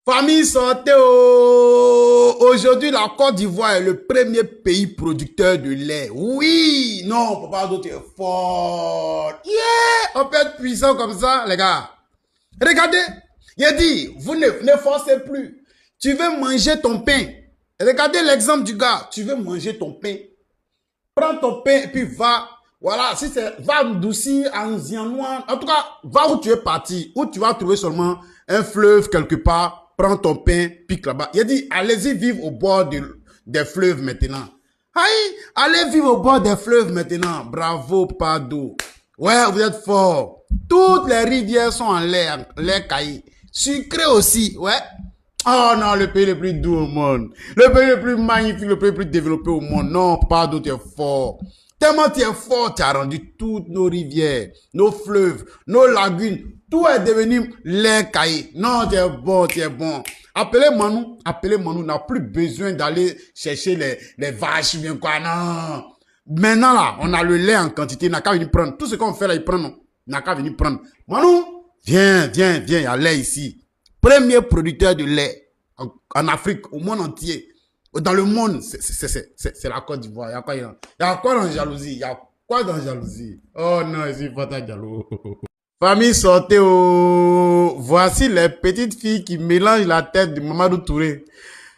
Famille santé, oh. Aujourd'hui, la Côte d'Ivoire est le premier pays producteur de lait. Oui, non, papa d'autre est fort. Yeah, on peut être puissant comme ça, les gars. Regardez, il a dit, vous ne forcez plus. Tu veux manger ton pain. Regardez l'exemple du gars. Tu veux manger ton pain. Prends ton pain et puis va. Voilà, si c'est, va Mdoussi, en Zianoua. En tout cas, va où tu es parti. Où tu vas trouver seulement un fleuve quelque part. Prends ton pain, pique là-bas. Il a dit, allez-y vivre au bord des fleuves maintenant. Aïe, allez vivre au bord des fleuves maintenant. Bravo, Pado. Ouais, vous êtes fort. Toutes les rivières sont en l'air caillé. Sucré aussi, ouais. Oh non, le pays le plus doux au monde. Le pays le plus magnifique, le pays le plus développé au monde. Non, Pado, tu es fort. Tellement tu es fort, tu as rendu toutes nos rivières, nos fleuves, nos lagunes. Tout est devenu lait caillé. Non, tu es bon, tu es bon. Appelez Manou n'a plus besoin d'aller chercher les vaches, bien quoi, non. Maintenant là, on a le lait en quantité, il n'a qu'à venir prendre. Tout ce qu'on fait là, il prend, non. Il n'a qu'à venir prendre. Manou, viens, il y a lait ici. Premier producteur de lait en Afrique, au monde entier. Dans le monde, c'est la Côte d'Ivoire. Il y a quoi dans jalousie? Il y a quoi dans jalousie? Oh non, je suis pas ta jaloux. Famille sortez oh. Voici les petites filles qui mélangent la tête de Mamadou Touré.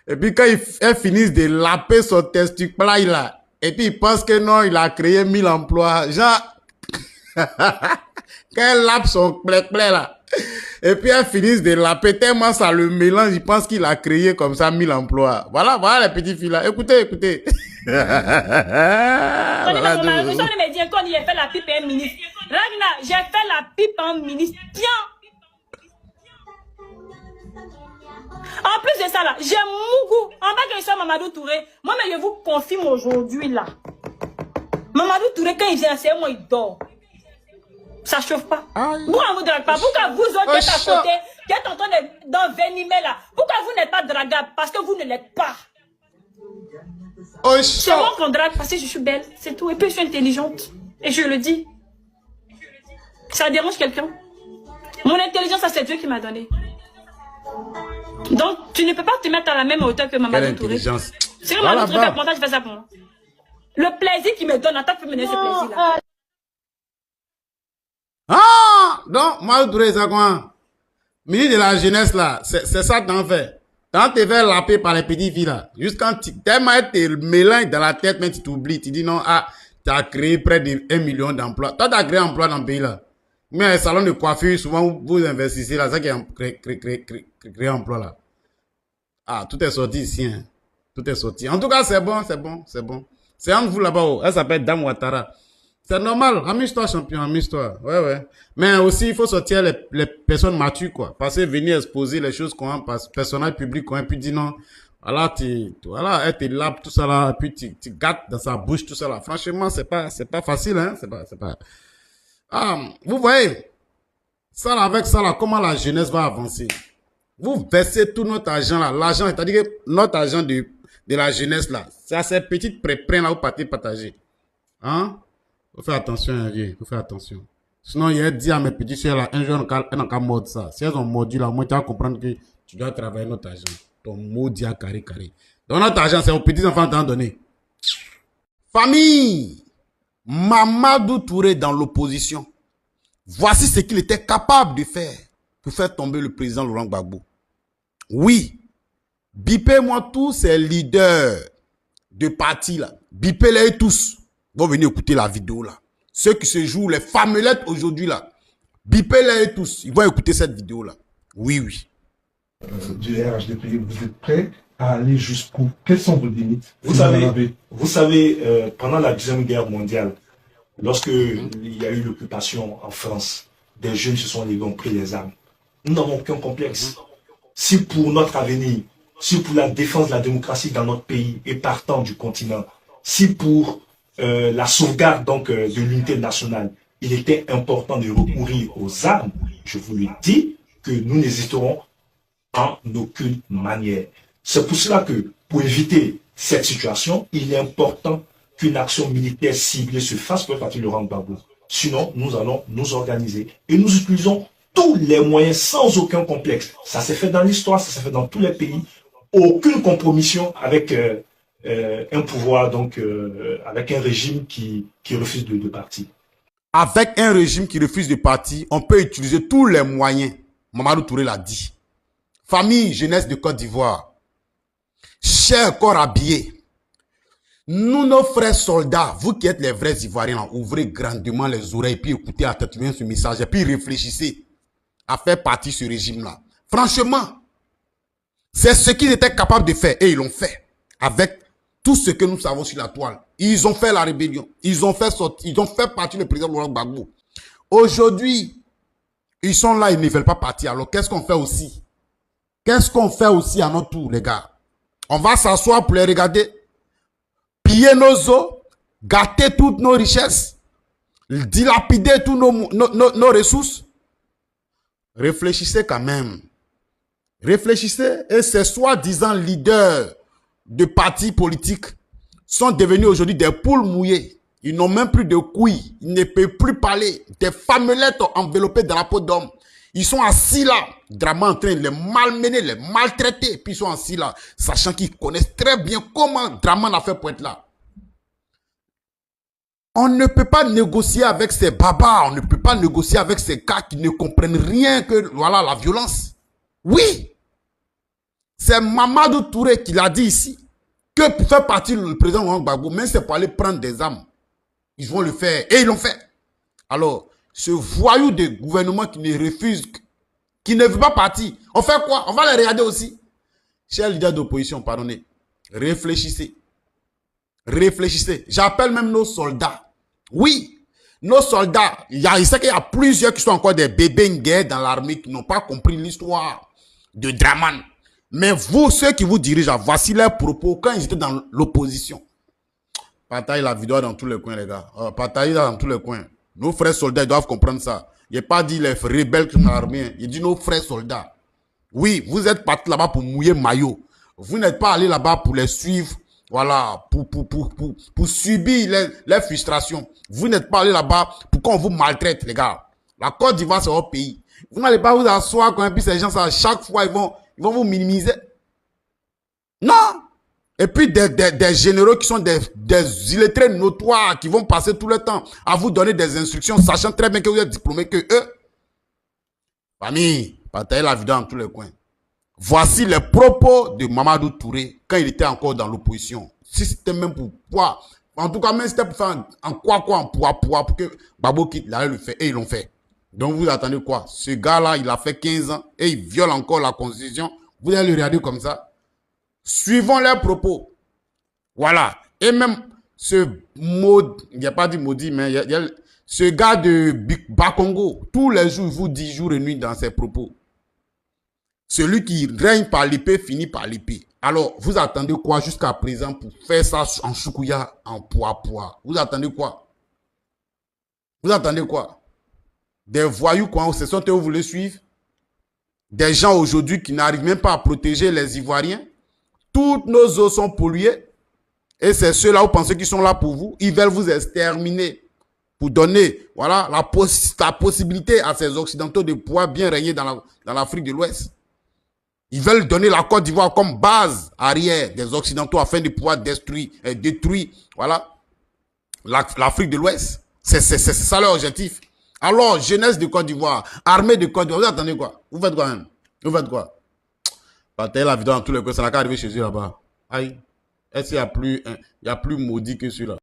Et puis quand elles finissent de laper son testicule là, et puis ils pensent que non, il a créé 1000 emplois. Genre, quand elle lape son plé-plé là, et puis elles finissent de laper tellement ça le mélange, ils pensent qu'il a créé comme ça 1000 emplois. Voilà les petites filles là. Écoutez. Quand il me dit qu'on y a fait la pipe à un ministre. Ragna, j'ai fait la pipe à un ministre. Tiens. En plus de ça là, j'ai Mougou. En bas que je sois Mamadou Touré, moi mais je vous confirme aujourd'hui là. Mamadou Touré quand il vient, c'est moi il dort. Ça chauffe pas. Pourquoi on vous drague pas? Pourquoi vous autres qui êtes à côté, qui êtes en train d'envenimer là? Pourquoi vous n'êtes pas dragable? Parce que vous ne l'êtes pas. C'est moi qu'on drague parce que je suis belle, c'est tout. Et puis je suis intelligente. Et je le dis. Ça dérange quelqu'un? Mon intelligence, ça c'est Dieu qui m'a donné. Donc tu ne peux pas te mettre à la même hauteur que Mamadou Touré. C'est vraiment Mamadou Touré, comment je fais ça pour moi? Le plaisir qu'il me donne, attends, tu peux me donner ce plaisir là. Ah, donc, Mamadou Touré, c'est quoi? Ministre de la jeunesse là, c'est ça que t'en fais. Quand tu te fais laper par les petites filles là, juste quand tellement tu te mélanges dans la tête, mais tu t'oublies, tu dis non, tu as créé près de 1 million d'emplois. Toi, tu as créé un emploi dans le pays là. Mais les salons de coiffure, souvent, vous investissez là, c'est ça qui a créé un emploi là. Ah, tout est sorti ici, hein. Tout est sorti. En tout cas, c'est bon. C'est entre vous là-bas, elle s'appelle Dame Ouattara. C'est normal, amuse-toi champion, amuse-toi. Ouais. Mais aussi, il faut sortir les personnes matures, quoi. Parce que venir exposer les choses qu'on a, personnel public, qu'on a, puis dire non, voilà, elle te lave tout ça là, puis tu gâtes dans sa bouche tout ça là. Franchement, c'est pas facile, hein, c'est pas. Ah, vous voyez, ça là, avec ça là, comment la jeunesse va avancer? Vous versez tout notre argent là, l'argent, c'est-à-dire que notre argent de la jeunesse là, c'est à ces petites pré-prêts là, vous partez partager. Hein? Faut faire attention, hein, vieux. Faut faire attention. Sinon, il a dit à mes petits soeurs là, un jour, elles n'ont qu'à mordre ça. Si elles ont mordu là, moi, tu vas comprendre que tu dois travailler notre argent. Ton maudit à carré. Donc, notre argent, c'est aux petits enfants t'en donner. Famille! Mamadou Touré dans l'opposition. Voici ce qu'il était capable de faire pour faire tomber le président Laurent Gbagbo. Oui. Bipez-moi tous ces leaders de parti là. Bipez-les tous. Vont venir écouter la vidéo là. Ceux qui se jouent les famelettes aujourd'hui là. Bipez-les tous. Ils vont écouter cette vidéo là. Oui. Du RHDP, vous êtes prêts à aller jusqu'où? Quelles sont vos limites? Vous savez, pendant la Deuxième Guerre mondiale, lorsque il y a eu l'occupation en France, des jeunes se sont levés, ont pris les armes. Nous n'avons aucun complexe. Si pour notre avenir, si pour la défense de la démocratie dans notre pays et partant du continent, si pour la sauvegarde donc de l'unité nationale, il était important de recourir aux armes, je vous le dis, que nous n'hésiterons en aucune manière. C'est pour cela que, pour éviter cette situation, il est important qu'une action militaire ciblée se fasse pour le parti Laurent Gbagbo. Sinon, nous allons nous organiser et nous utilisons tous les moyens sans aucun complexe. Ça s'est fait dans l'histoire, ça s'est fait dans tous les pays. Aucune compromission avec un pouvoir, donc avec un régime qui refuse de partir. Avec un régime qui refuse de partir, on peut utiliser tous les moyens. Mamadou Touré l'a dit. Famille, jeunesse de Côte d'Ivoire, chers corps habillés, nous, nos frères soldats, vous qui êtes les vrais Ivoiriens, ouvrez grandement les oreilles, puis écoutez attentivement ce message, et puis réfléchissez à faire partie de ce régime-là. Franchement, c'est ce qu'ils étaient capables de faire, et ils l'ont fait, avec tout ce que nous savons sur la toile. Ils ont fait la rébellion, ils ont fait sortir, ils ont fait partir le président Laurent Gbagbo. Aujourd'hui, ils sont là, ils ne veulent pas partir. Alors, qu'est-ce qu'on fait aussi? Qu'est-ce qu'on fait aussi à notre tour, les gars? On va s'asseoir pour les regarder, piller nos eaux, gâter toutes nos richesses, dilapider toutes nos ressources. Réfléchissez quand même. Réfléchissez. Et ces soi-disant leaders de partis politiques sont devenus aujourd'hui des poules mouillées. Ils n'ont même plus de couilles. Ils ne peuvent plus parler. Des femelettes enveloppées dans la peau d'homme. Ils sont assis là, Draman en train de les malmener, les maltraiter. Puis ils sont assis là, sachant qu'ils connaissent très bien comment Draman a fait pour être là. On ne peut pas négocier avec ces babas, on ne peut pas négocier avec ces gars qui ne comprennent rien que, voilà, la violence. Oui, c'est Mamadou Touré qui l'a dit ici, que pour faire partie du président Laurent Gbagbo, même c'est pour aller prendre des armes. Ils vont le faire, et ils l'ont fait. Alors, ce voyou de gouvernement qui ne refuse, qui ne veut pas partir, on fait quoi? On va les regarder aussi. Chers leaders d'opposition, pardonnez, réfléchissez. Réfléchissez. J'appelle même nos soldats. Oui, nos soldats, il sait qu'il y a plusieurs qui sont encore des bébés en guerre dans l'armée qui n'ont pas compris l'histoire de Draman. Mais vous, ceux qui vous dirigent, voici leurs propos quand ils étaient dans l'opposition. Partagez la vidéo dans tous les coins, les gars. Partagez dans tous les coins. Nos frères soldats, ils doivent comprendre ça. Il n'a pas dit les rebelles qui sont dans l'armée. Il dit nos frères soldats. Oui, vous êtes partis là-bas pour mouiller maillot. Vous n'êtes pas allés là-bas pour les suivre. Voilà, pour subir les frustrations. Vous n'êtes pas allé là-bas pour qu'on vous maltraite, les gars. La Côte d'Ivoire, c'est votre pays. Vous n'allez pas vous asseoir quand et puis ces gens, ça, chaque fois, ils vont vous minimiser. Non. Et puis des généraux qui sont des illettrés notoires, qui vont passer tout le temps à vous donner des instructions, sachant très bien que vous êtes diplômés que eux. Famille, partagez la vidéo dans tous les coins. Voici les propos de Mamadou Touré quand il était encore dans l'opposition. Si c'était même pour quoi, en tout cas même c'était pour faire en poids pour que Gbagbo quitte, il allait le faire et ils l'ont fait. Donc vous attendez quoi? Ce gars-là, il a fait 15 ans et il viole encore la constitution. Vous allez le regarder comme ça. Suivons leurs propos. Voilà. Et même ce mot, il n'y a pas dit maudit, mais il y a ce gars de Bakongo, tous les jours, il vous dit jour et nuit dans ses propos. Celui qui règne par l'épée finit par l'épée. Alors, vous attendez quoi jusqu'à présent pour faire ça en choukouya, en poids? Vous attendez quoi? Vous attendez quoi? Des voyous, quoi, c'est ça que vous voulez suivre? Des gens aujourd'hui qui n'arrivent même pas à protéger les Ivoiriens. Toutes nos eaux sont polluées. Et c'est ceux-là, vous pensez qu'ils sont là pour vous. Ils veulent vous exterminer. Pour donner, voilà, la possibilité à ces Occidentaux de pouvoir bien régner dans l'Afrique de l'Ouest. Ils veulent donner la Côte d'Ivoire comme base arrière des Occidentaux afin de pouvoir détruire voilà, l'Afrique de l'Ouest. C'est ça leur objectif. Alors, jeunesse de Côte d'Ivoire, armée de Côte d'Ivoire, vous attendez quoi? Vous faites quoi même? Vous faites quoi? Partagez la vidéo dans tous les coins, ça n'a qu'à arriver chez eux là-bas. Aïe. Est-ce qu'il y a plus maudit que celui-là?